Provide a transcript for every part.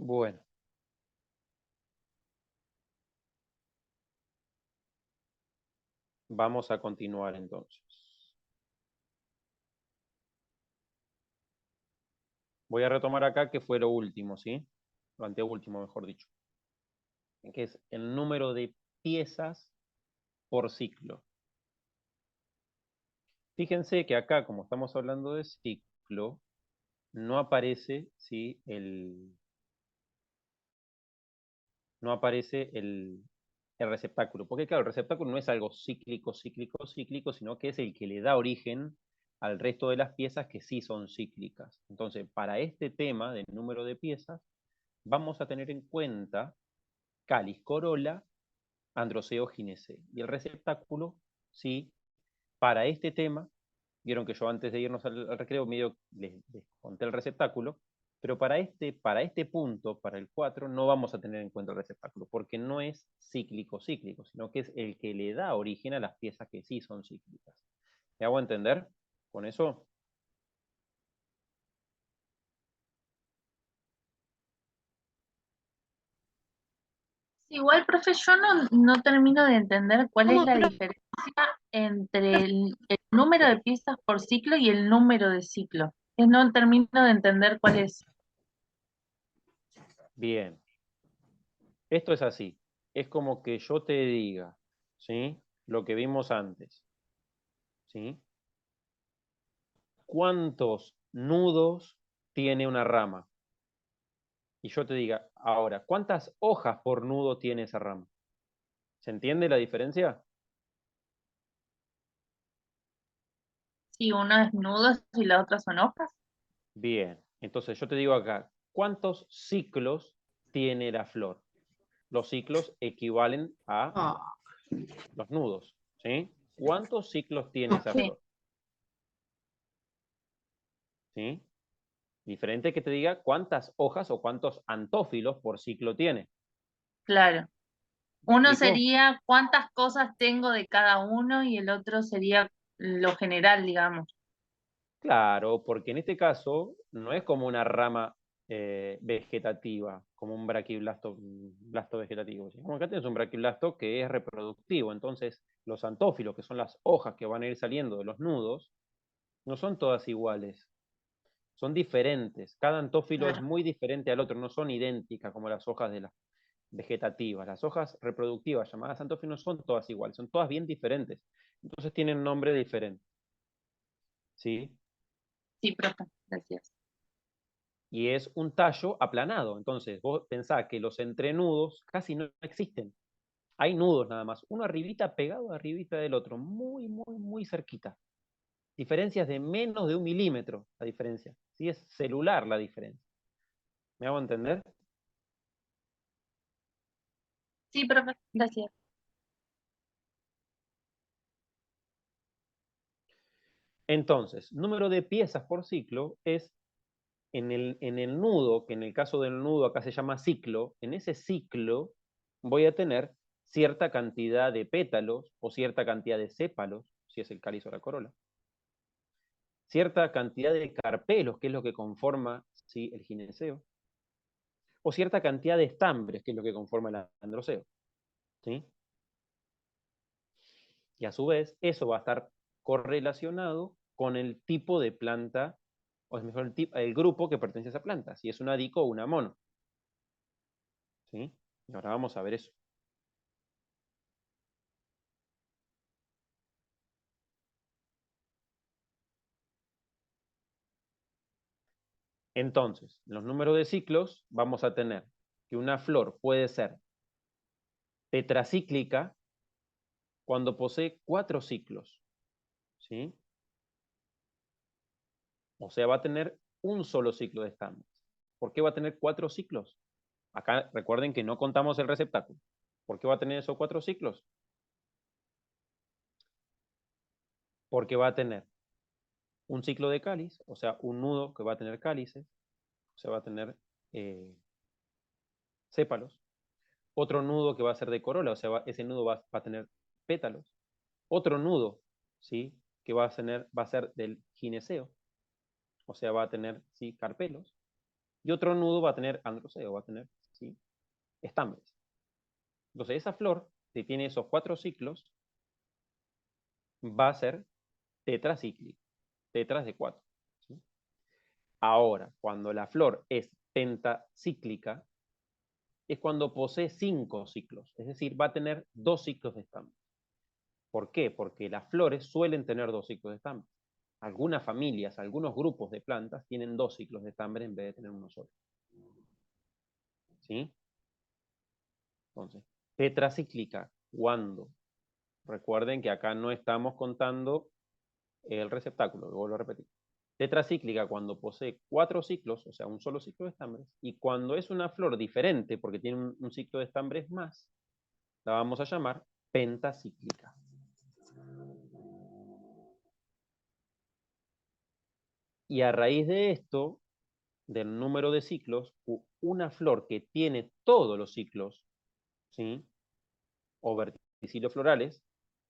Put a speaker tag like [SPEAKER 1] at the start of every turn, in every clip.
[SPEAKER 1] Bueno, vamos a continuar entonces. Voy a retomar acá que fue lo último, ¿sí? Lo anteúltimo, mejor dicho. Que es el número de piezas por ciclo. Fíjense que acá, como estamos hablando de ciclo, no aparece, ¿sí? No aparece el receptáculo. Porque claro, el receptáculo no es algo cíclico, sino que es el que le da origen al resto de las piezas que sí son cíclicas. Entonces, para este tema del número de piezas, vamos a tener en cuenta cáliz, corola, androceo, gineceo. Y el receptáculo, sí, para este tema, vieron que yo antes de irnos al recreo medio les conté el receptáculo, pero para este punto, para el 4, no vamos a tener en cuenta el receptáculo, porque no es cíclico, sino que es el que le da origen a las piezas que sí son cíclicas. ¿Me hago entender con eso?
[SPEAKER 2] Igual, profe, yo no termino de entender cuál es
[SPEAKER 1] ¿Cómo
[SPEAKER 2] la
[SPEAKER 1] no?
[SPEAKER 2] diferencia entre el número de piezas por ciclo y el número de ciclo. No termino de entender cuál es.
[SPEAKER 1] Bien, esto es así. Es como que yo te diga, ¿sí? Lo que vimos antes, ¿sí? ¿Cuántos nudos tiene una rama? Y yo te diga, ahora, ¿cuántas hojas por nudo tiene esa rama? ¿Se entiende la diferencia?
[SPEAKER 2] Si uno es nudo y la otra son hojas.
[SPEAKER 1] Bien, entonces yo te digo acá, ¿cuántos ciclos tiene la flor? Los ciclos equivalen a
[SPEAKER 2] Ah,
[SPEAKER 1] los nudos, ¿sí? ¿Cuántos ciclos tiene esa
[SPEAKER 2] sí,
[SPEAKER 1] flor? ¿Sí? Diferente que te diga cuántas hojas o cuántos antófilos por ciclo tiene.
[SPEAKER 2] claro.
[SPEAKER 1] ¿Me
[SPEAKER 2] Uno
[SPEAKER 1] explico?
[SPEAKER 2] sería cuántas cosas tengo de cada uno y el otro sería lo general, digamos.
[SPEAKER 1] Claro, porque en este caso no es como una rama vegetativa, como un braquiblasto blasto vegetativo. ¿Sí? Como acá tienes un braquiblasto que es reproductivo, entonces los antófilos, que son las hojas que van a ir saliendo de los nudos, no son todas iguales, son diferentes. Cada antófilo es
[SPEAKER 2] Claro.
[SPEAKER 1] muy diferente al otro, no son idénticas como las hojas de las vegetativas. Las hojas reproductivas llamadas antófilos no son todas iguales, son todas bien diferentes. Entonces tienen nombre diferente. ¿Sí?
[SPEAKER 2] Sí, profe, gracias.
[SPEAKER 1] Y es un tallo aplanado. Entonces, vos pensás que los entrenudos casi no existen. Hay nudos nada más, uno arribita pegado arribita del otro, muy, muy, muy cerquita. Diferencias de menos de 1 milímetro, la diferencia. Sí, es celular la diferencia. ¿Me hago entender?
[SPEAKER 2] Sí, profe, gracias.
[SPEAKER 1] Entonces, número de piezas por ciclo es en el nudo, que en el caso del nudo acá se llama ciclo, en ese ciclo voy a tener cierta cantidad de pétalos o cierta cantidad de sépalos, si es el cáliz o la corola, cierta cantidad de carpelos, que es lo que conforma, ¿sí?, el gineceo, o cierta cantidad de estambres, que es lo que conforma el androceo. ¿Sí? Y a su vez, eso va a estar correlacionado con el tipo de planta, o es mejor, el grupo que pertenece a esa planta, si es una dico o una mono. ¿Sí? Y ahora vamos a ver eso. Entonces, en los números de ciclos vamos a tener que una flor puede ser tetracíclica cuando posee 4 ciclos. ¿Sí? O sea, va a tener un solo ciclo de estambres. ¿Por qué va a tener 4 ciclos? Acá recuerden que no contamos el receptáculo. ¿Por qué va a tener esos 4 ciclos? Porque va a tener un ciclo de cáliz, o sea, un nudo que va a tener cálices, o sea, va a tener eh, sépalos. Otro nudo que va a ser de corola, o sea, ese nudo va a tener pétalos. Otro nudo, ¿sí?, que va a ser del gineceo, o sea, va a tener, ¿sí?, carpelos. y otro nudo va a tener androceo, va a tener, ¿sí?, estambres. Entonces esa flor, si tiene esos 4 ciclos, va a ser tetracíclica, tetras de 4. ¿Sí? Ahora, cuando la flor es pentacíclica, es cuando posee 5 ciclos, es decir, va a tener 2 ciclos de estambres. ¿Por qué? Porque las flores suelen tener 2 ciclos de estambres. Algunas familias, algunos grupos de plantas tienen 2 ciclos de estambres en vez de tener uno solo. ¿Sí? Entonces, tetracíclica, ¿cuándo? Recuerden que acá no estamos contando el receptáculo, lo vuelvo a repetir. Tetracíclica cuando posee 4 ciclos, o sea, un solo ciclo de estambres, y cuando es una flor diferente, porque tiene un ciclo de estambres más, la vamos a llamar pentacíclica. Y a raíz de esto, del número de ciclos, una flor que tiene todos los ciclos, ¿sí?, o verticilios florales,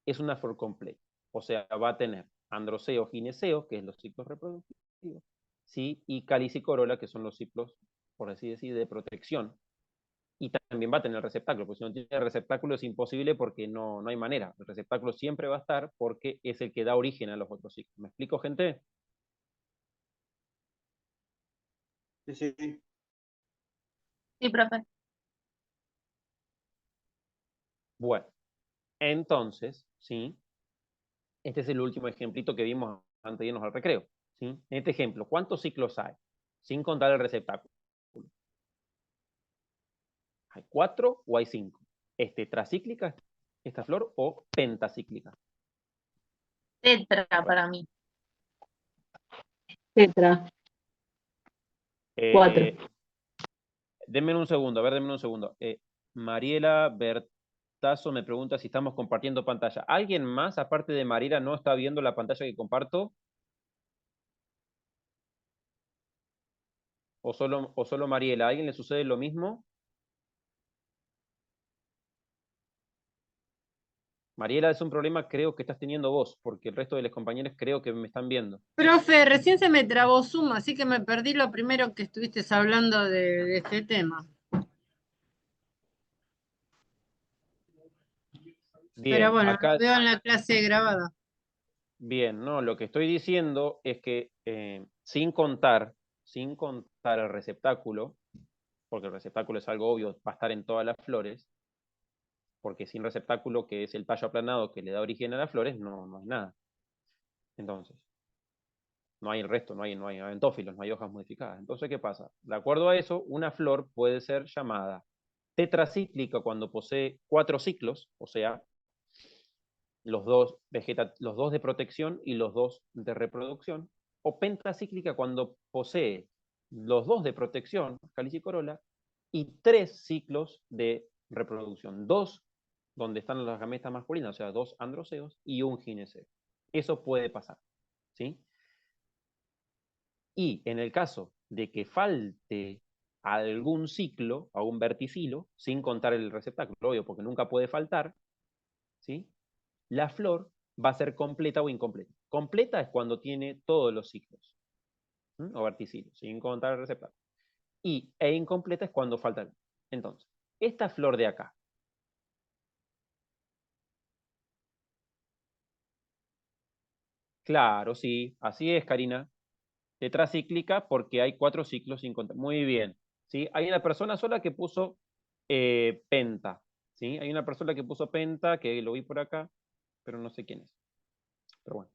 [SPEAKER 1] es una flor completa. O sea, va a tener androceo, gineceo, que es los ciclos reproductivos, ¿sí?, y cáliz y corola, que son los ciclos, por así decir, de protección. Y también va a tener receptáculo, porque si no tiene receptáculo es imposible porque no hay manera. El receptáculo siempre va a estar porque es el que da origen a los otros ciclos. ¿Me explico, gente?
[SPEAKER 3] Sí, sí.
[SPEAKER 2] Sí, profe.
[SPEAKER 1] Bueno, entonces, ¿sí?, este es el último ejemplito que vimos antes de irnos al recreo. ¿Sí? En este ejemplo, ¿cuántos ciclos hay? Sin contar el receptáculo. ¿Hay 4 o hay 5? ¿Es tetracíclica esta flor o pentacíclica?
[SPEAKER 2] Tetra para mí.
[SPEAKER 4] Tetra, 4.
[SPEAKER 1] Denme un segundo, a ver, denme un segundo. Mariela Bertazo me pregunta si estamos compartiendo pantalla. ¿Alguien más, aparte de Mariela, no está viendo la pantalla que comparto? ¿O solo Mariela? ¿A alguien le sucede lo mismo? Mariela, es un problema creo que estás teniendo vos, porque el resto de los compañeros creo que me están viendo.
[SPEAKER 4] Profe, recién se me trabó Zoom, así que me perdí lo primero que estuviste hablando de este tema.
[SPEAKER 1] Bien,
[SPEAKER 4] Pero bueno,
[SPEAKER 1] acá,
[SPEAKER 4] lo veo en la clase grabada.
[SPEAKER 1] bien, no, lo que estoy diciendo es que sin contar el receptáculo, porque el receptáculo es algo obvio, va a estar en todas las flores, porque sin receptáculo, que es el tallo aplanado que le da origen a las flores, no hay nada. Entonces, no hay el resto, no hay aventófilos, no hay hojas modificadas. Entonces, ¿qué pasa? De acuerdo a eso, una flor puede ser llamada tetracíclica cuando posee 4 ciclos, o sea, los dos de protección y los 2 de reproducción, o pentacíclica cuando posee los 2 de protección, cáliz y corola, y 3 ciclos de reproducción. 2 donde están las gametas masculinas, o sea, 2 androceos y un gineceo. Eso puede pasar, ¿sí? Y en el caso de que falte algún ciclo, algún verticilo, sin contar el receptáculo, obvio, porque nunca puede faltar, ¿sí?, la flor va a ser completa o incompleta. Completa es cuando tiene todos los ciclos, o verticilios, sin contar el receptáculo. E incompleta es cuando falta. Entonces, esta flor de acá, claro, sí, así es, Karina. Tetracíclica porque hay 4 ciclos sin contar. Muy bien. ¿Sí? Hay una persona sola que puso penta. ¿Sí? Hay una persona que puso penta, que lo vi por acá, pero no sé quién es. Pero bueno.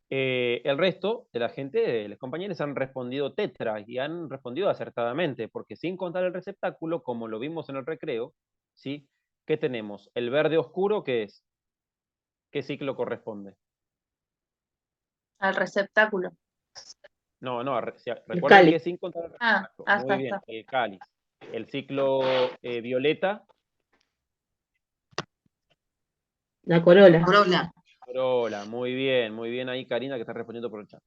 [SPEAKER 1] El resto de la gente, de los compañeros, han respondido tetra y han respondido acertadamente, porque sin contar el receptáculo, como lo vimos en el recreo, ¿sí? ¿Qué tenemos? El verde oscuro, ¿qué es? ¿Qué ciclo corresponde?
[SPEAKER 2] Al receptáculo.
[SPEAKER 1] No, recuerden
[SPEAKER 4] cáliz.
[SPEAKER 1] que sin contar el
[SPEAKER 2] Ah,
[SPEAKER 1] receptáculo. Muy bien,
[SPEAKER 2] está.
[SPEAKER 1] el cáliz. El ciclo violeta.
[SPEAKER 4] La corola.
[SPEAKER 1] Corola, muy bien ahí, Karina, que está respondiendo por el chat.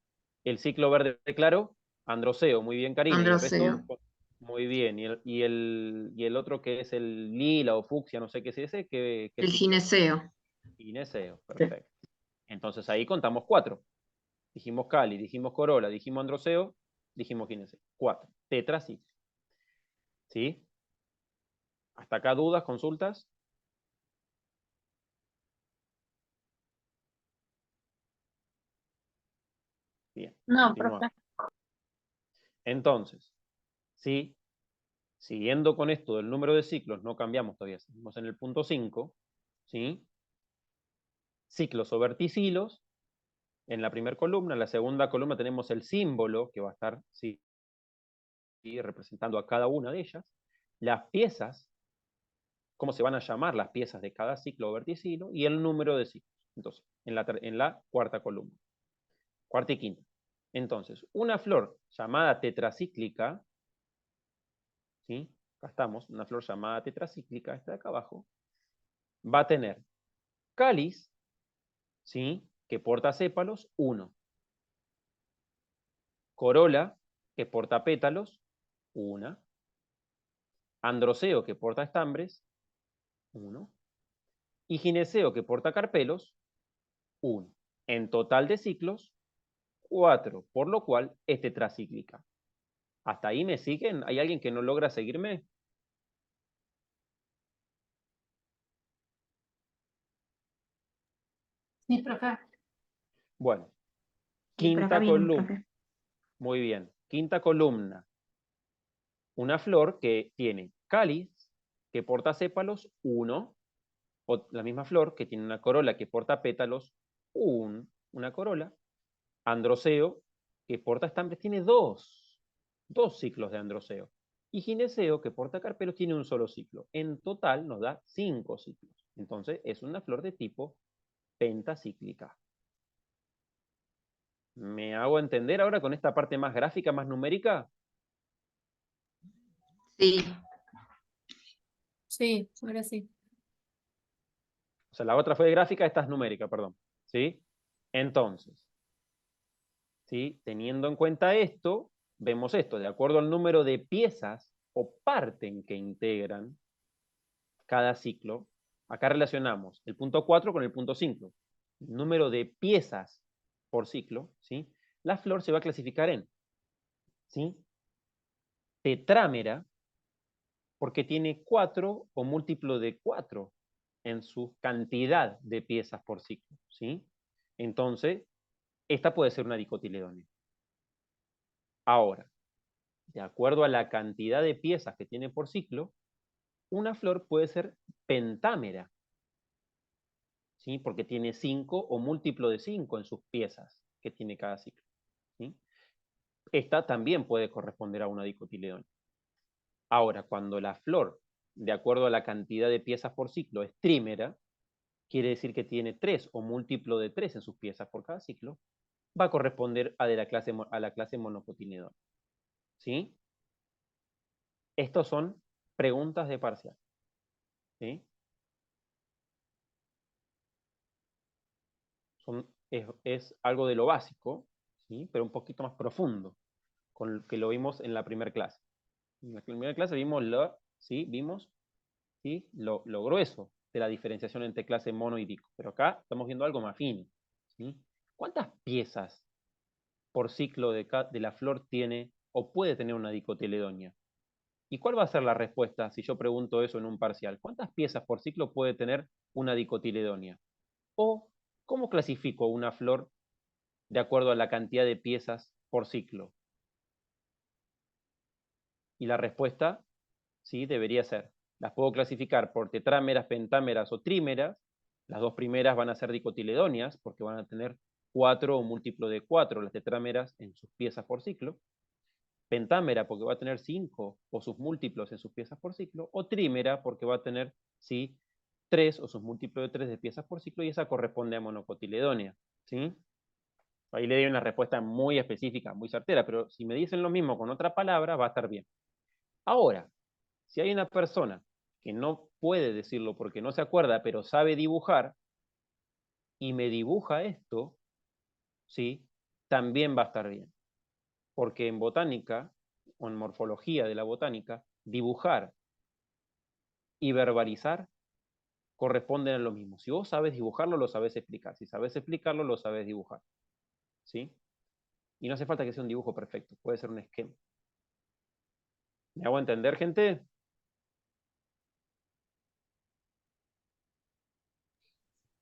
[SPEAKER 1] El ciclo verde claro, androceo, muy bien, Karina. Y el resto, muy bien. Y el otro que es el lila o fucsia, no sé qué es ese, ¿qué ciclo?
[SPEAKER 5] gineceo.
[SPEAKER 1] Gineceo, perfecto. Entonces ahí contamos 4. Dijimos cáliz, dijimos corola, dijimos androceo, dijimos gineceo. 4, tetracíclico. ¿Sí? ¿Hasta acá dudas, consultas? Bien,
[SPEAKER 2] No,
[SPEAKER 1] continuamos.
[SPEAKER 2] profe.
[SPEAKER 1] Entonces, ¿sí? Siguiendo con esto del número de ciclos, no cambiamos todavía, seguimos en el punto 5, ¿sí? Ciclos o verticilos, en la primera columna, en la segunda columna tenemos el símbolo que va a estar, ¿sí? Representando a cada una de ellas, las piezas, cómo se van a llamar las piezas de cada ciclo o verticilo, y el número de ciclos. Entonces, en la cuarta columna, cuarta y quinta. Entonces, una flor llamada tetracíclica, ¿sí? Acá estamos, una flor llamada tetracíclica, esta de acá abajo, va a tener cáliz, ¿sí? Que porta sépalos, 1. Corola, que porta pétalos, 1. Androceo, que porta estambres, 1. Y gineceo, que porta carpelos, 1. En total de ciclos, 4, por lo cual es tetracíclica. ¿Hasta ahí me siguen? ¿Hay alguien que no logra seguirme?
[SPEAKER 5] Sí, profe.
[SPEAKER 1] Bueno,
[SPEAKER 5] Sí, por acá
[SPEAKER 1] quinta
[SPEAKER 5] bien,
[SPEAKER 1] columna.
[SPEAKER 5] profe.
[SPEAKER 1] Muy bien. Quinta columna. Una flor que tiene cáliz, que porta sépalos, 1. O la misma flor que tiene una corola que porta pétalos, una corola. Androceo, que porta estambres, tiene 2 ciclos de androceo. Y gineceo, que porta carpelos, tiene un solo ciclo. En total nos da 5 ciclos. Entonces es una flor de tipo pentacíclica. ¿Me hago entender ahora con esta parte más gráfica, más numérica?
[SPEAKER 4] Sí.
[SPEAKER 5] Sí, ahora sí.
[SPEAKER 1] O sea, la otra fue de gráfica, esta es numérica, perdón. ¿Sí? Entonces, ¿sí? Teniendo en cuenta esto, vemos esto, de acuerdo al número de piezas o parten que integran cada ciclo, acá relacionamos el punto 4 con el punto 5. El número de piezas por ciclo, ¿sí? La flor se va a clasificar en, ¿sí? Tetrámera, porque tiene 4 o múltiplo de 4 en su cantidad de piezas por ciclo, ¿sí? Entonces, esta puede ser una dicotiledónea. Ahora, de acuerdo a la cantidad de piezas que tiene por ciclo, una flor puede ser pentámera, ¿sí? Porque tiene 5 o múltiplo de 5 en sus piezas que tiene cada ciclo, ¿sí? Esta también puede corresponder a una dicotiledónea. Ahora, cuando la flor, de acuerdo a la cantidad de piezas por ciclo, es trímera, quiere decir que tiene 3 o múltiplo de 3 en sus piezas por cada ciclo, va a corresponder a la clase monocotiledónea, ¿sí? Estos son preguntas de parcial, ¿sí? Es algo de lo básico, ¿sí? Pero un poquito más profundo, con lo que lo vimos en la primera clase. En la primera clase vimos ¿sí? Vimos, ¿sí? Lo grueso de la diferenciación entre clase mono y dico. Pero acá estamos viendo algo más fino, ¿sí? ¿Cuántas piezas por ciclo de la flor tiene o puede tener una dicotiledónea? ¿Y cuál va a ser la respuesta si yo pregunto eso en un parcial? ¿Cuántas piezas por ciclo puede tener una dicotiledónea? ¿O cómo clasifico una flor de acuerdo a la cantidad de piezas por ciclo? Y la respuesta, sí, debería ser, las puedo clasificar por tetrámeras, pentámeras o trímeras. Las dos primeras van a ser dicotiledóneas porque van a tener 4 o múltiplo de 4 las tetrámeras en sus piezas por ciclo. Pentámera porque va a tener 5 o sus múltiplos en sus piezas por ciclo. O trímera porque va a tener, sí, 3 o sus múltiplos de 3 de piezas por ciclo, y esa corresponde a monocotiledónea, ¿sí? Ahí le doy una respuesta muy específica, muy certera, pero si me dicen lo mismo con otra palabra, va a estar bien. Ahora, si hay una persona que no puede decirlo porque no se acuerda, pero sabe dibujar, y me dibuja esto, ¿sí? También va a estar bien. Porque en botánica, o en morfología de la botánica, dibujar y verbalizar corresponden a lo mismo. Si vos sabes dibujarlo, lo sabes explicar. Si sabes explicarlo, lo sabes dibujar, ¿sí? Y no hace falta que sea un dibujo perfecto, puede ser un esquema. ¿Me hago entender, gente?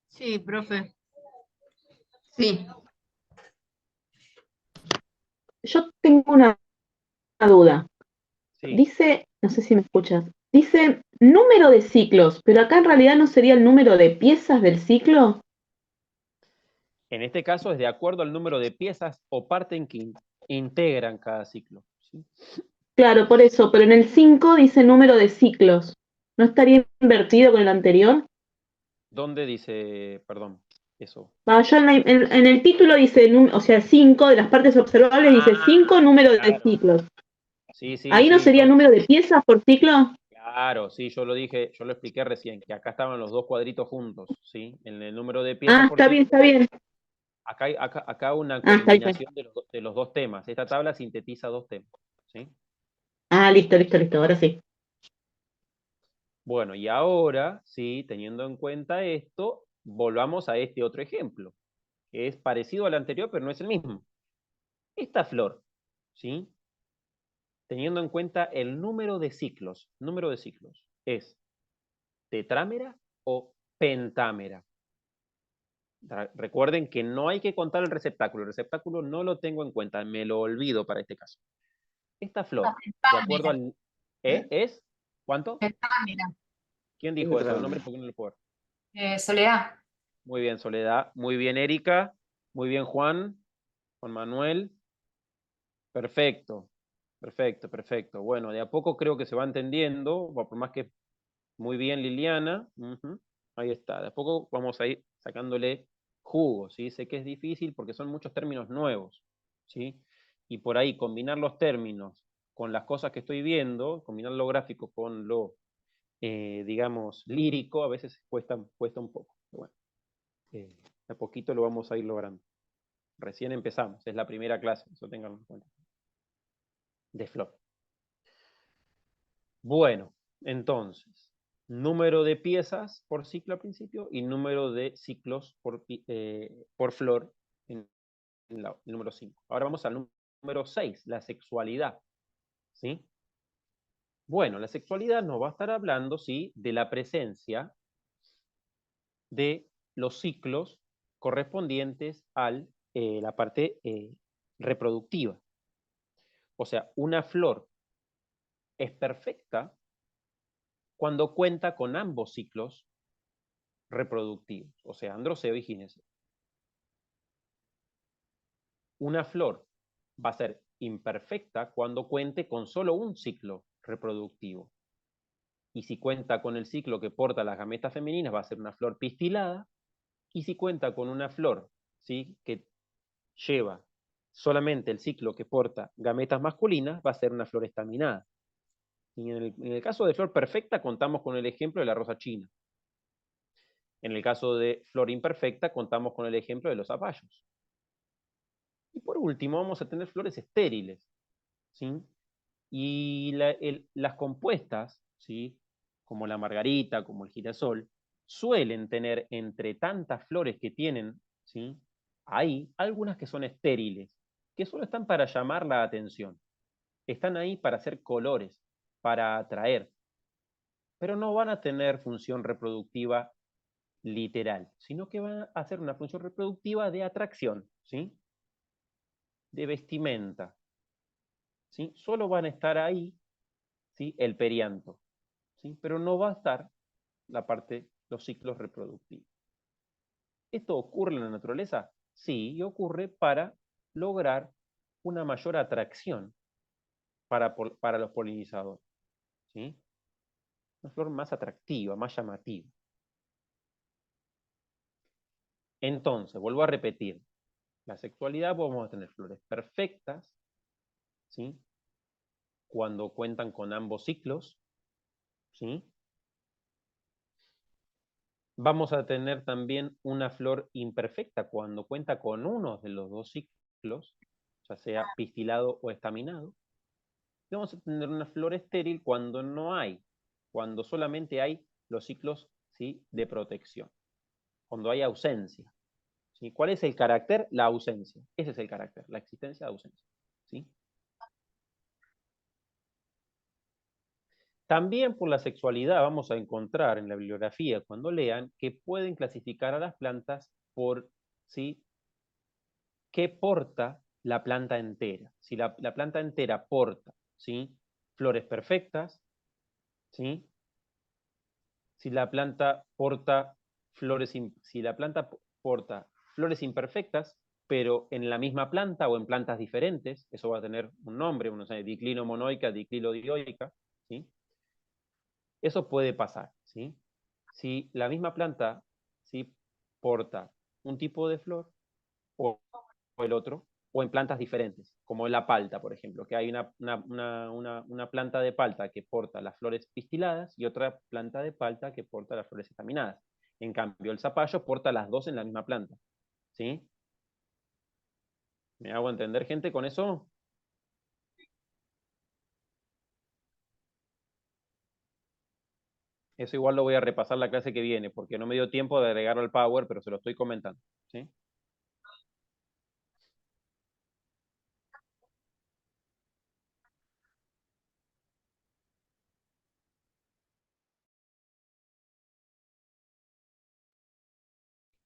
[SPEAKER 4] Sí, profe.
[SPEAKER 6] Sí. Yo tengo una duda.
[SPEAKER 1] Sí.
[SPEAKER 6] Dice, no sé si me escuchas, dice número de ciclos, pero acá en realidad no sería el número de piezas del ciclo.
[SPEAKER 1] En este caso es de acuerdo al número de piezas o partes que integran cada ciclo. ¿Sí?
[SPEAKER 6] Claro, por eso, pero en el 5 dice número de ciclos. ¿No estaría invertido con el anterior?
[SPEAKER 1] ¿Dónde dice, perdón, eso?
[SPEAKER 6] Yo en el título dice, o sea, 5 de las partes observables dice 5 número de
[SPEAKER 1] Claro.
[SPEAKER 6] ciclos.
[SPEAKER 1] Sí, sí,
[SPEAKER 6] ¿Ahí no
[SPEAKER 1] sí.
[SPEAKER 6] sería número de piezas por ciclo?
[SPEAKER 1] Claro, sí, yo lo dije, yo lo expliqué recién, que acá estaban los dos cuadritos juntos, ¿sí? En el número de piezas por
[SPEAKER 6] Está bien,
[SPEAKER 1] ciclo.
[SPEAKER 6] está bien.
[SPEAKER 1] Acá una
[SPEAKER 6] Está bien.
[SPEAKER 1] combinación de los dos temas. Esta tabla sintetiza dos temas, ¿sí?
[SPEAKER 6] Listo, listo, listo, ahora sí.
[SPEAKER 1] Bueno, y ahora, sí, teniendo en cuenta esto, volvamos a este otro ejemplo, que es parecido al anterior, pero no es el mismo. Esta flor, ¿sí? Teniendo en cuenta el número de ciclos, ¿es tetrámera o pentámera? Recuerden que no hay que contar el receptáculo no lo tengo en cuenta, me lo olvido para este caso. Esta flor, de acuerdo al... ¿Es? ¿Cuánto?
[SPEAKER 5] Pentámera.
[SPEAKER 1] ¿Quién dijo eso? El nombre, ¿por qué no lo puedo ver?
[SPEAKER 5] Soledad.
[SPEAKER 1] Muy bien, Soledad. Muy bien, Erika. Muy bien, Juan. Juan Manuel. Perfecto. Perfecto, perfecto. Bueno, de a poco creo que se va entendiendo, por más que muy bien, Liliana. Ahí está. De a poco vamos a ir sacándole jugo, ¿sí? Sé que es difícil porque son muchos términos nuevos, ¿sí? Y por ahí combinar los términos con las cosas que estoy viendo, combinar lo gráfico con lo, digamos, lírico, a veces cuesta un poco. Pero bueno, de a poquito lo vamos a ir logrando. Recién empezamos, es la primera clase, eso tengan en cuenta. De flor. Bueno, entonces, número de piezas por ciclo al principio y número de ciclos por flor en el número 5. Ahora vamos al número 6, la sexualidad. ¿Sí? Bueno, la sexualidad nos va a estar hablando, ¿sí?, de la presencia de los ciclos correspondientes a la parte reproductiva. O sea, una flor es perfecta cuando cuenta con ambos ciclos reproductivos, o sea, androceo y gineceo. Una flor va a ser imperfecta cuando cuente con solo un ciclo reproductivo. Y si cuenta con el ciclo que porta las gametas femeninas, va a ser una flor pistilada. Y si cuenta con una flor, ¿sí?, que lleva solamente el ciclo que porta gametas masculinas, va a ser una flor estaminada. Y en el caso de flor perfecta, contamos con el ejemplo de la rosa china. En el caso de flor imperfecta, contamos con el ejemplo de los zapallos. Y por último, vamos a tener flores estériles, ¿sí? Y las compuestas, ¿sí?, como la margarita, como el girasol, suelen tener entre tantas flores que tienen, ¿sí?, hay algunas que son estériles, que solo están para llamar la atención. Están ahí para hacer colores, para atraer, pero no van a tener función reproductiva literal, sino que van a hacer una función reproductiva de atracción, ¿sí?, de vestimenta, ¿sí? Solo van a estar ahí, ¿sí?, el perianto, ¿sí?, pero no va a estar la parte, los ciclos reproductivos. ¿Esto ocurre en la naturaleza? Sí, y ocurre para lograr una mayor atracción para los polinizadores, ¿sí? Una flor más atractiva, más llamativa. Entonces, vuelvo a repetir, la sexualidad vamos a tener flores perfectas, ¿sí?, cuando cuentan con ambos ciclos, ¿sí? Vamos a tener también una flor imperfecta cuando cuenta con uno de los dos ciclos, ya sea pistilado o estaminado. Y vamos a tener una flor estéril cuando no hay, cuando solamente hay los ciclos, ¿sí?, de protección, cuando hay ausencia. ¿Sí? ¿Cuál es el carácter? La ausencia. Ese es el carácter, la existencia de ausencia. ¿Sí? También por la sexualidad vamos a encontrar en la bibliografía, cuando lean, que pueden clasificar a las plantas por, ¿sí?, qué porta la planta entera. Si la planta entera porta, ¿sí?, flores perfectas, ¿sí? Si la planta porta si la planta porta flores imperfectas, pero en la misma planta o en plantas diferentes, eso va a tener un nombre, uno sabe, diclino monoica, diclino dioica, ¿sí? Eso puede pasar, ¿sí? Si la misma planta, ¿sí?, porta un tipo de flor o el otro, o en plantas diferentes, como en la palta, por ejemplo, que hay una planta de palta que porta las flores pistiladas y otra planta de palta que porta las flores estaminadas. En cambio, el zapallo porta las dos en la misma planta. ¿Sí? ¿Me hago entender, gente, con eso? Eso igual lo voy a repasar la clase que viene, porque no me dio tiempo de agregarlo al Power, pero se lo estoy comentando. ¿Sí?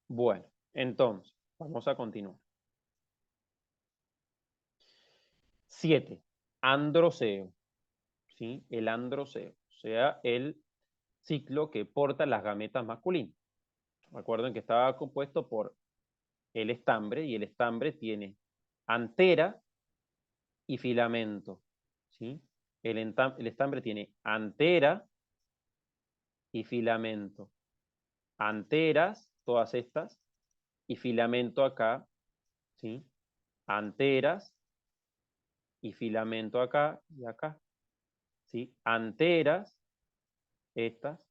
[SPEAKER 1] Bueno, entonces, vamos a continuar. 7. Androceo. ¿Sí? El androceo, o sea, el ciclo que porta las gametas masculinas. Recuerden que estaba compuesto por el estambre, y el estambre tiene antera y filamento. ¿Sí? El estambre tiene antera y filamento. Anteras, todas estas, y filamento acá, ¿sí? Anteras y filamento acá y acá, ¿sí? Anteras, estas,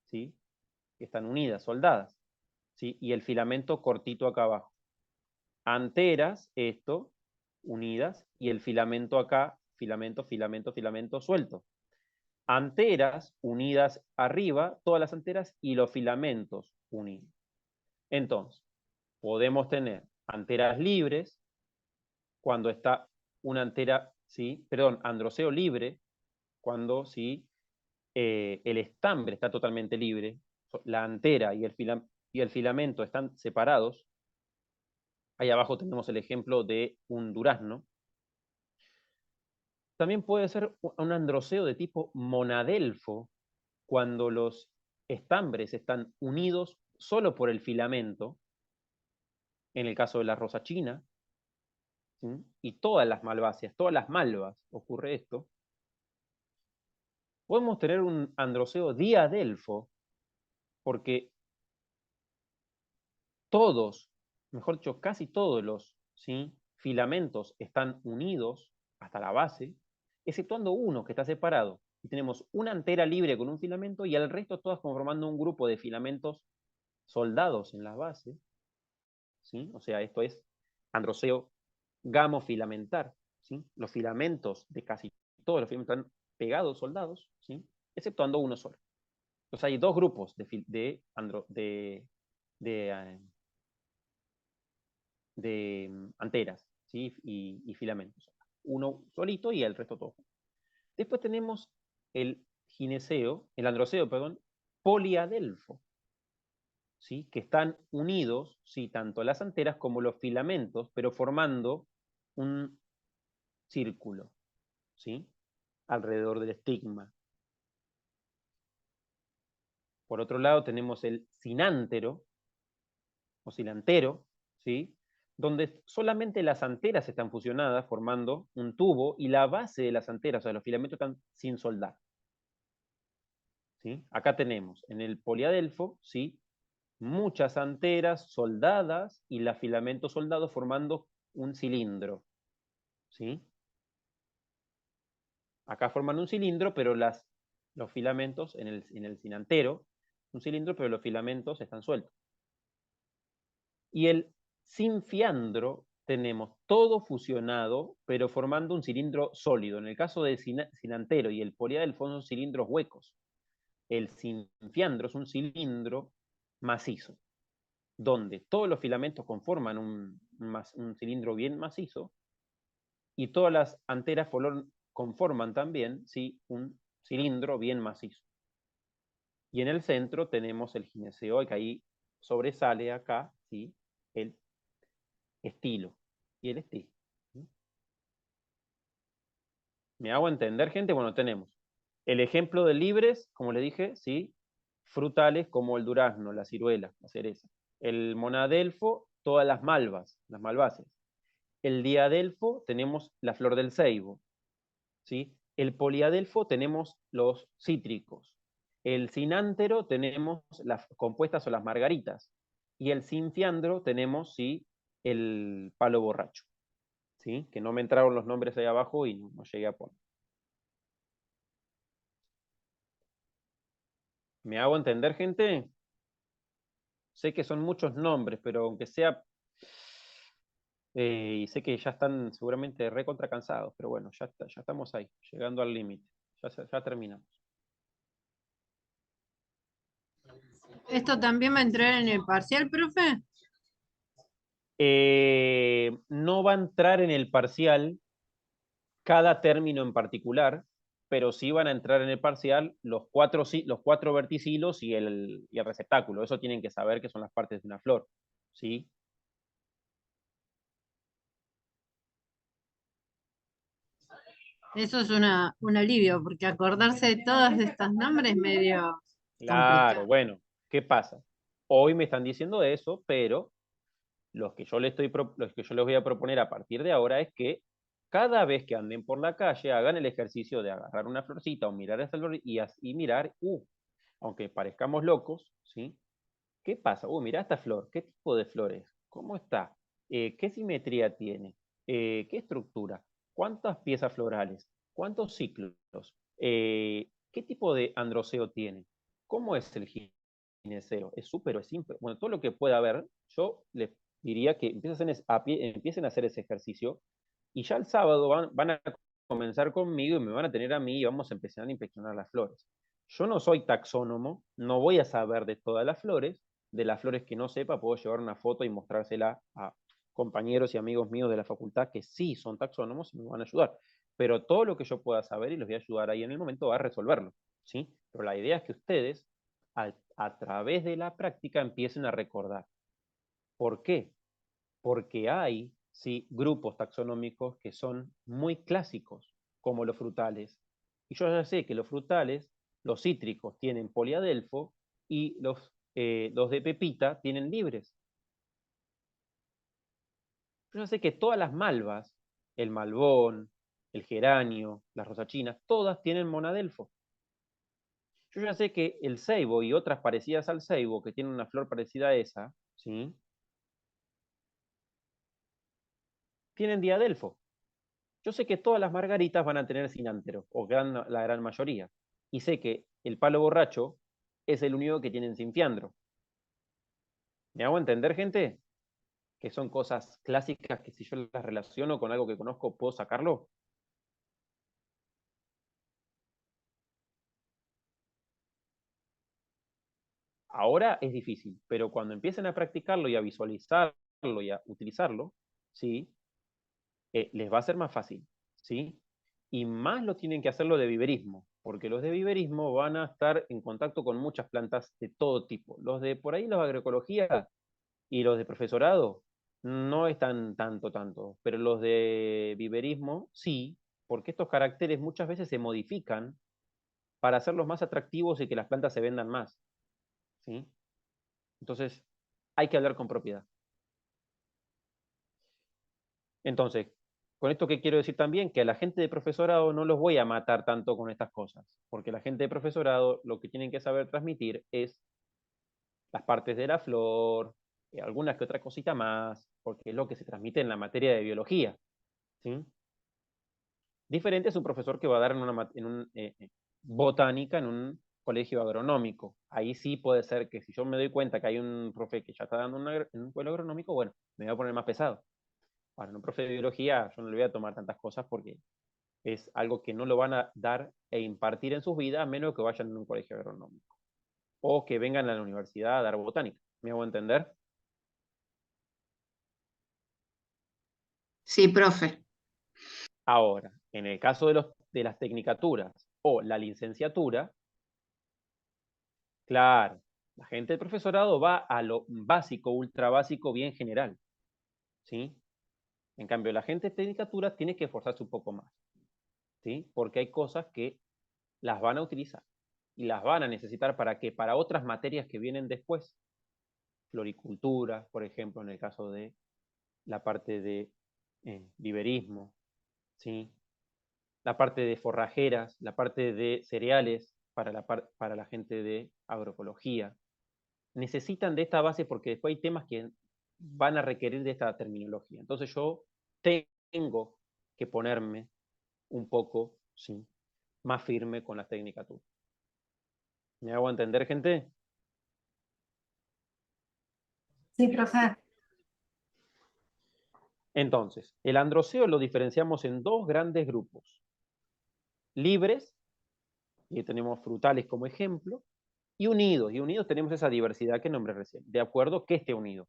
[SPEAKER 1] ¿sí?, que están unidas, soldadas, ¿sí? Y el filamento cortito acá abajo. Anteras, esto, unidas, y el filamento acá, filamento, filamento, filamento suelto. Anteras unidas arriba, todas las anteras, y los filamentos unidos. Entonces, podemos tener anteras libres, cuando está una antera, ¿sí?, perdón, androceo libre, cuando, ¿sí?, el estambre está totalmente libre, la antera y el filamento están separados. Ahí abajo tenemos el ejemplo de un durazno. También puede ser un androceo de tipo monadelfo, cuando los estambres están unidos solo por el filamento, en el caso de la rosa china, ¿sí?, y todas las malváceas, todas las malvas, ocurre esto. Podemos tener un androceo diadelfo, porque todos, mejor dicho, casi todos los, ¿sí?, filamentos están unidos hasta la base, exceptuando uno que está separado. Y tenemos una antera libre con un filamento y el resto todas conformando un grupo de filamentos soldados en la base. ¿Sí? O sea, esto es androceo gamofilamentar. ¿Sí? Los filamentos de casi todos los filamentos están pegados, soldados, ¿sí?, exceptuando uno solo. Entonces hay dos grupos de anteras, ¿sí?, y filamentos. Uno solito y el resto todo. Después tenemos el androceo, perdón, poliadelfo, ¿sí?, que están unidos, ¿sí?, tanto las anteras como los filamentos, pero formando un círculo, ¿sí?, alrededor del estigma. Por otro lado tenemos el sinántero, o silantero, ¿sí?, donde solamente las anteras están fusionadas formando un tubo y la base de las anteras, o sea, los filamentos, están sin soldar. ¿Sí? Acá tenemos en el poliadelfo, ¿sí?, muchas anteras soldadas y los filamentos soldados formando un cilindro. ¿Sí? Acá forman un cilindro, pero los filamentos en el sinantero, un cilindro, pero los filamentos están sueltos. Y el sinfiandro tenemos todo fusionado, pero formando un cilindro sólido. En el caso del sinantero y el poliadelfo son cilindros huecos. El sinfiandro es un cilindro macizo. donde todos los filamentos conforman un cilindro bien macizo, y todas las anteras conforman también, ¿sí?, un cilindro bien macizo. Y en el centro tenemos el gineceo, que ahí sobresale acá, ¿sí?, el estilo y el estilo. ¿Me hago entender, gente? Bueno, tenemos el ejemplo de libres, como le dije, ¿sí?, frutales como el durazno, la ciruela, la cereza. El monadelfo, todas las malvas, las malváceas. El diadelfo tenemos la flor del ceibo, ¿sí? El poliadelfo tenemos los cítricos. El cinántero tenemos las compuestas o las margaritas. Y el sinfiandro tenemos, ¿sí?, el palo borracho, ¿sí?, que no me entraron los nombres ahí abajo y no llegué a poner. ¿Me hago entender, gente? Sé que son muchos nombres, pero aunque sea... y sé que ya están seguramente recontra cansados, pero bueno, ya estamos ahí, llegando al límite. Ya terminamos.
[SPEAKER 4] ¿Esto también va a entrar en el parcial, profe?
[SPEAKER 1] No va a entrar en el parcial cada término en particular, pero sí van a entrar en el parcial los cuatro verticilos y el receptáculo. Eso tienen que saber que son las partes de una flor, ¿sí?
[SPEAKER 4] Eso es un alivio, porque acordarse de todos estos nombres es medio
[SPEAKER 1] Claro,
[SPEAKER 4] complicado.
[SPEAKER 1] bueno, ¿qué pasa? Hoy me están diciendo eso, pero los que yo les voy a proponer a partir de ahora es que cada vez que anden por la calle hagan el ejercicio de agarrar una florcita o mirar esa flor y mirar, aunque parezcamos locos, ¿sí? ¿Qué pasa? Mira esta flor, ¿qué tipo de flor es? ¿Cómo está? ¿Qué simetría tiene? ¿Qué estructura? ¿Cuántas piezas florales? ¿Cuántos ciclos? ¿Qué tipo de androceo tiene? ¿Cómo es el gineceo? ¿Es súper o es simple? Bueno, todo lo que pueda haber, yo les diría que empiecen a hacer ese ejercicio y ya el sábado van a comenzar conmigo y me van a tener a mí y vamos a empezar a inspeccionar las flores. Yo no soy taxónomo, no voy a saber de todas las flores. De las flores que no sepa, puedo llevar una foto y mostrársela a compañeros y amigos míos de la facultad que sí son taxónomos y me van a ayudar. Pero todo lo que yo pueda saber y los voy a ayudar ahí en el momento va a resolverlo, ¿sí? Pero la idea es que ustedes, a través de la práctica, empiecen a recordar. ¿Por qué? Porque hay, sí, grupos taxonómicos que son muy clásicos, como los frutales. Y yo ya sé que los frutales, los cítricos tienen poliadelfo y los de pepita tienen libres. Yo ya sé que todas las malvas, el malbón, el geranio, las rosachinas, todas tienen monadelfo. Yo ya sé que el ceibo y otras parecidas al ceibo, que tienen una flor parecida a esa, ¿sí?, tienen diadelfo. Yo sé que todas las margaritas van a tener cinántero, o la gran mayoría. Y sé que el palo borracho es el único que tiene sinfiandro. ¿Me hago entender, gente? Que son cosas clásicas que si yo las relaciono con algo que conozco, ¿puedo sacarlo? Ahora es difícil, pero cuando empiecen a practicarlo y a visualizarlo y a utilizarlo, ¿sí?, les va a ser más fácil, ¿sí? Y más lo tienen que hacerlo de viverismo, porque los de viverismo van a estar en contacto con muchas plantas de todo tipo. Los de por ahí, los de agroecología y los de profesorado, no están tanto, pero los de viverismo sí, porque estos caracteres muchas veces se modifican para hacerlos más atractivos y que las plantas se vendan más, ¿sí? Entonces, hay que hablar con propiedad. Entonces, con esto que quiero decir también, que a la gente de profesorado no los voy a matar tanto con estas cosas, porque la gente de profesorado lo que tienen que saber transmitir es las partes de la flor, algunas que otra cosita más, porque es lo que se transmite en la materia de biología, ¿sí? Diferente es un profesor que va a dar botánica en un colegio agronómico. Ahí sí puede ser que si yo me doy cuenta que hay un profe que ya está dando en un pueblo agronómico, bueno, me voy a poner más pesado. Para un profe de biología yo no le voy a tomar tantas cosas porque es algo que no lo van a dar e impartir en sus vidas a menos que vayan en un colegio agronómico o que vengan a la universidad a dar botánica. ¿Me hago entender?
[SPEAKER 5] Sí, profe.
[SPEAKER 1] Ahora, en el caso de las tecnicaturas o la licenciatura, claro, la gente del profesorado va a lo básico, ultra básico, bien general, ¿sí? En cambio, la gente de tecnicaturas tiene que esforzarse un poco más, ¿sí? Porque hay cosas que las van a utilizar y las van a necesitar para que para otras materias que vienen después, floricultura, por ejemplo, en el caso de la parte de viverismo, ¿sí? La parte de forrajeras, la parte de cereales para la gente de agroecología. Necesitan de esta base porque después hay temas que van a requerir de esta terminología. Entonces yo tengo que ponerme un poco, ¿sí?, más firme con las tecnicaturas. ¿Me hago entender, gente?
[SPEAKER 5] Sí, profe.
[SPEAKER 1] Entonces, el androceo lo diferenciamos en dos grandes grupos. Libres, y tenemos frutales como ejemplo, y unidos. Y unidos tenemos esa diversidad que nombré recién. De acuerdo que esté unido.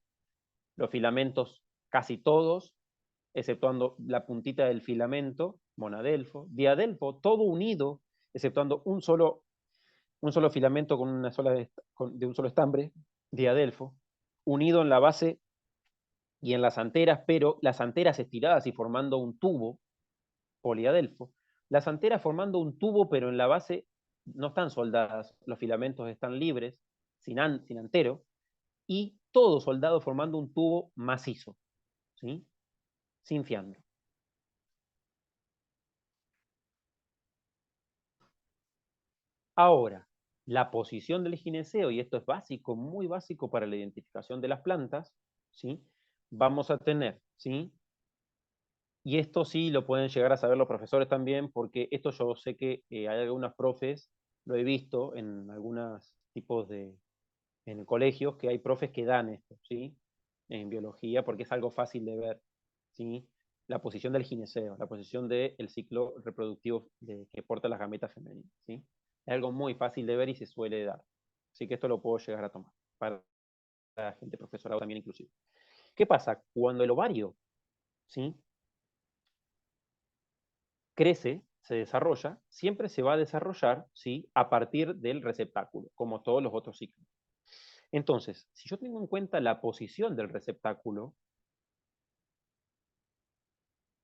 [SPEAKER 1] Los filamentos, casi todos, exceptuando la puntita del filamento, monadelfo, diadelfo, todo unido, exceptuando un solo filamento con una sola de un solo estambre, diadelfo, unido en la base y en las anteras, pero las anteras estiradas y formando un tubo, poliadelfo. Las anteras formando un tubo, pero en la base no están soldadas, los filamentos están libres, sin antero, y todo soldado formando un tubo macizo, ¿sí?, sin fiandro. Ahora, la posición del gineceo, y esto es básico, muy básico para la identificación de las plantas, ¿sí?, vamos a tener, ¿sí?, y esto sí lo pueden llegar a saber los profesores también, porque esto yo sé que hay algunos profes, lo he visto en algunos tipos en colegios, que hay profes que dan esto, ¿sí?, en biología, porque es algo fácil de ver, ¿sí?, la posición del gineceo, la posición del ciclo reproductivo que porta las gametas femeninas, ¿sí? Es algo muy fácil de ver y se suele dar. Así que esto lo puedo llegar a tomar, para la gente profesorado también inclusive. ¿Qué pasa? Cuando el ovario, ¿sí?, crece, se desarrolla, siempre se va a desarrollar, ¿sí?, a partir del receptáculo, como todos los otros ciclos. Entonces, si yo tengo en cuenta la posición del receptáculo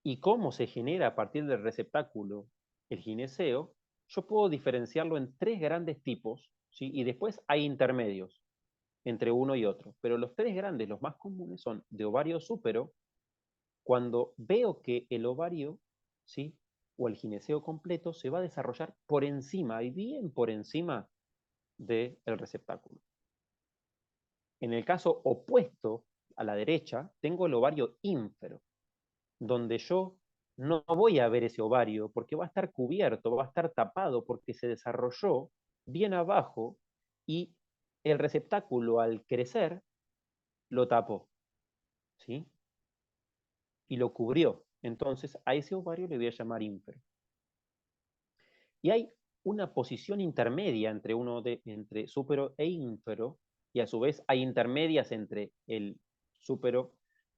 [SPEAKER 1] y cómo se genera a partir del receptáculo el gineceo, yo puedo diferenciarlo en tres grandes tipos, ¿sí?, y después hay intermedios entre uno y otro. Pero los tres grandes, los más comunes, son de ovario súpero, cuando veo que el ovario, ¿sí?, o el gineceo completo se va a desarrollar por encima, y bien por encima del receptáculo. En el caso opuesto, a la derecha, tengo el ovario ínfero, donde yo no voy a ver ese ovario porque va a estar cubierto, va a estar tapado porque se desarrolló bien abajo y el receptáculo al crecer lo tapó, ¿sí?, y lo cubrió. Entonces a ese ovario le voy a llamar ínfero. Y hay una posición intermedia entre súpero e ínfero, y a su vez hay intermedias entre el súpero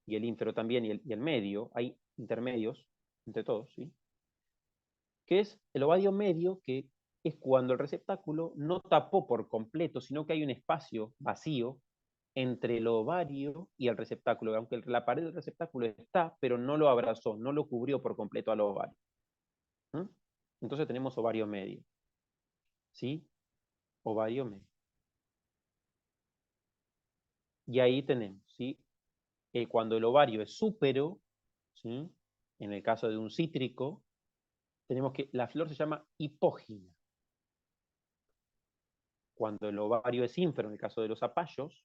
[SPEAKER 1] y el ínfero también, y el medio, hay intermedios entre todos, ¿sí?, que es el ovario medio, que es cuando el receptáculo no tapó por completo, sino que hay un espacio vacío entre el ovario y el receptáculo, aunque la pared del receptáculo está, pero no lo abrazó, no lo cubrió por completo al ovario. ¿Mm? Entonces tenemos ovario medio, ¿sí? Ovario medio. Y ahí tenemos, ¿sí?, cuando el ovario es súpero, ¿sí?, en el caso de un cítrico, tenemos que la flor se llama hipógina. Cuando el ovario es ínfero, en el caso de los zapallos,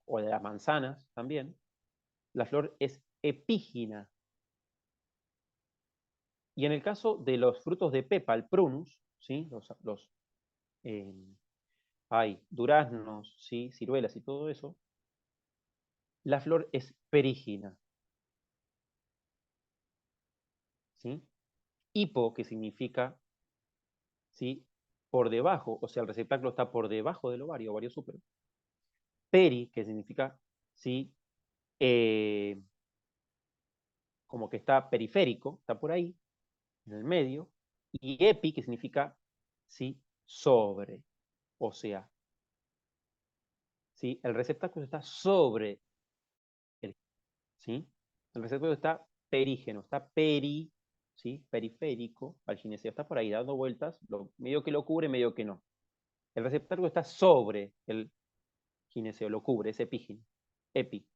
[SPEAKER 1] o de las manzanas también, la flor es epígina. Y en el caso de los frutos de pepa, el prunus, ¿sí?, hay duraznos, ¿sí?, ciruelas y todo eso, la flor es perígina, ¿sí? Hipo, que significa, ¿sí?, por debajo, o sea, el receptáculo está por debajo del ovario súpero. Peri, que significa, ¿sí?, como que está periférico, está por ahí, en el medio, y epi, que significa, ¿sí?, sobre, o sea, ¿sí?, el receptáculo está sobre el, ¿sí? El receptáculo está perígeno, está ¿sí?, periférico al gineceo, está por ahí dando vueltas, medio que lo cubre, medio que no. El receptáculo está sobre el gineceo, lo cubre, es epígeno, epi.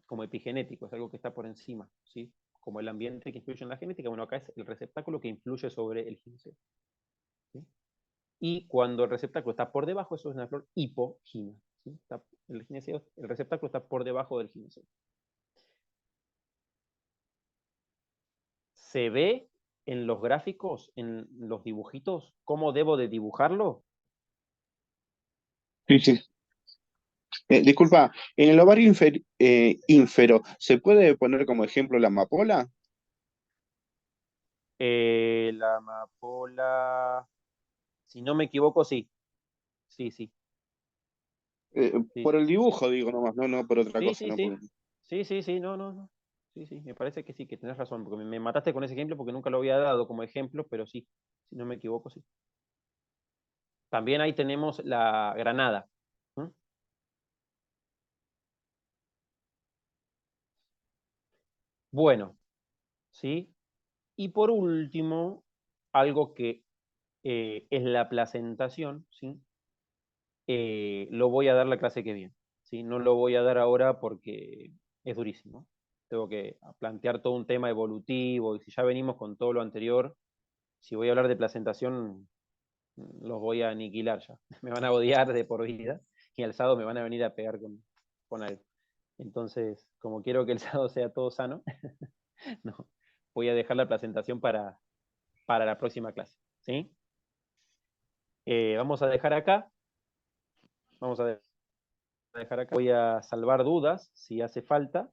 [SPEAKER 1] Como epigenético, es algo que está por encima, ¿sí? Como el ambiente que influye en la genética, bueno, acá es el receptáculo que influye sobre el gineceo, ¿sí? Y cuando el receptáculo está por debajo, eso es una flor hipogina, ¿sí? El receptáculo está por debajo del gineceo. ¿Se ve en los gráficos, en los dibujitos, cómo debo de dibujarlo?
[SPEAKER 3] Sí, sí. Disculpa, en el ovario ínfero, ¿se puede poner como ejemplo la amapola?
[SPEAKER 1] La amapola, si no me equivoco, sí. Sí, sí. Sí,
[SPEAKER 3] Por el dibujo, digo nomás, no por otra
[SPEAKER 1] sí,
[SPEAKER 3] cosa.
[SPEAKER 1] sí,
[SPEAKER 3] No
[SPEAKER 1] sí. Sí, sí, sí, no, no, no. Sí, sí, me parece que sí, que tenés razón, porque me mataste con ese ejemplo porque nunca lo había dado como ejemplo, pero sí, si no me equivoco, sí. También ahí tenemos la granada. ¿Mm? Bueno, ¿sí? Y por último, algo que es la placentación, ¿sí? Lo voy a dar la clase que viene, ¿sí? No lo voy a dar ahora porque es durísimo. Tengo que plantear todo un tema evolutivo y si ya venimos con todo lo anterior, si voy a hablar de placentación, los voy a aniquilar ya. Me van a odiar de por vida y el sábado me van a venir a pegar con algo. Entonces, como quiero que el sábado sea todo sano, no, voy a dejar la placentación para la próxima clase, ¿sí? Vamos a dejar acá. Vamos a dejar acá. Voy a salvar dudas si hace falta.